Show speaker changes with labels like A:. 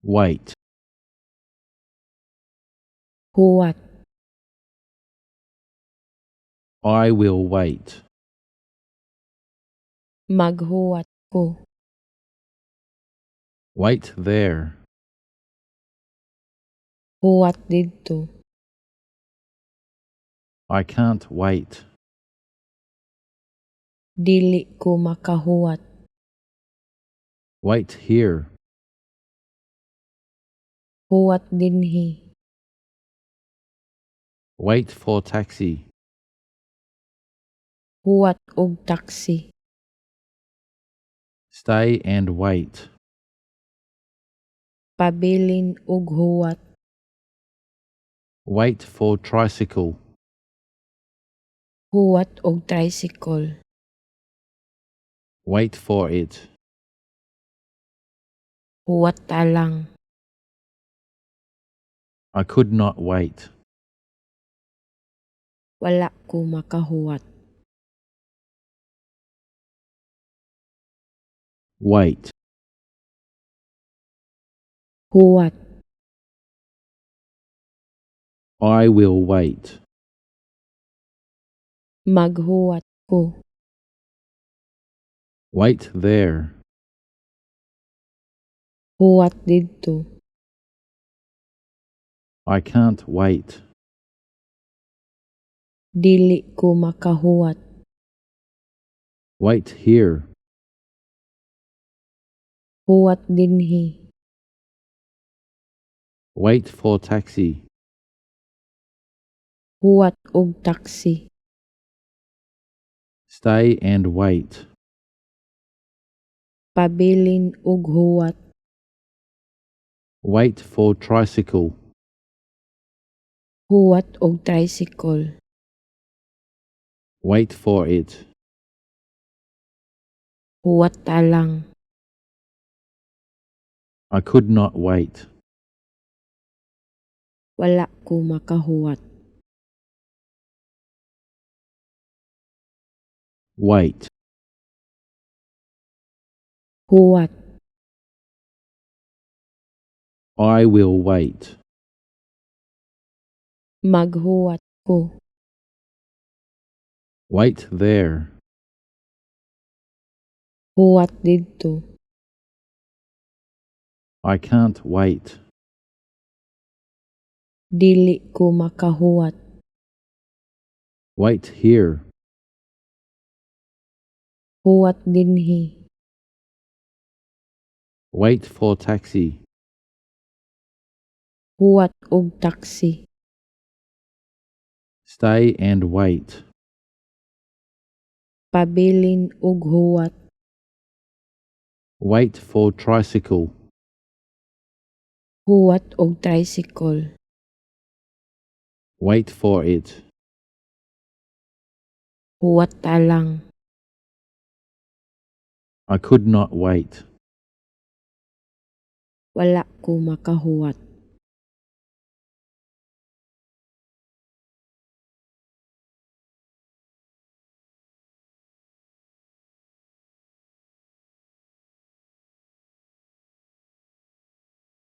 A: Wait.
B: Huwat.
A: I will wait.
B: Maghuwat ko.
A: Wait there.
B: Huwat didto.
A: I can't wait.
B: Dili ko makahuwat.
A: Wait here.
B: Huwat dinhi.
A: Wait for taxi.
B: Huwat og taxi.
A: Stay and wait.
B: Pabilin og huwat.
A: Wait for tricycle.
B: Huwat og tricycle.
A: Wait for it.
B: Huwat talang.
A: I could not wait.
B: Wala ko makahuwat.
A: Wait.
B: Huwat.
A: I will wait.
B: Maghuwat ko.
A: Wait there.
B: Huwat didto.
A: I can't wait.
B: Dili ko makahuwat.
A: Wait here.
B: Huwat dinhi.
A: Wait for taxi.
B: Huwat og taxi.
A: Stay and wait.
B: Pabilin og huwat.
A: Wait for tricycle.
B: Huwat og tricycle.
A: Wait for it.
B: Huwat talang.
A: I could not wait.
B: Wala ko makahuwat.
A: Wait.
B: Huwat.
A: I will wait.
B: Maghuwat ko.
A: Wait there.
B: Huwat didto.
A: I can't wait.
B: Dili ko makahuwat.
A: Wait here.
B: Huwat dinhi.
A: Wait for taxi.
B: Huwat og taxi.
A: Stay and wait.
B: Pabilin og huwat.
A: Wait for tricycle.
B: Huwat og tricycle.
A: Wait for it.
B: Huwat talang.
A: I could not wait.
B: Wala ko makahuwat.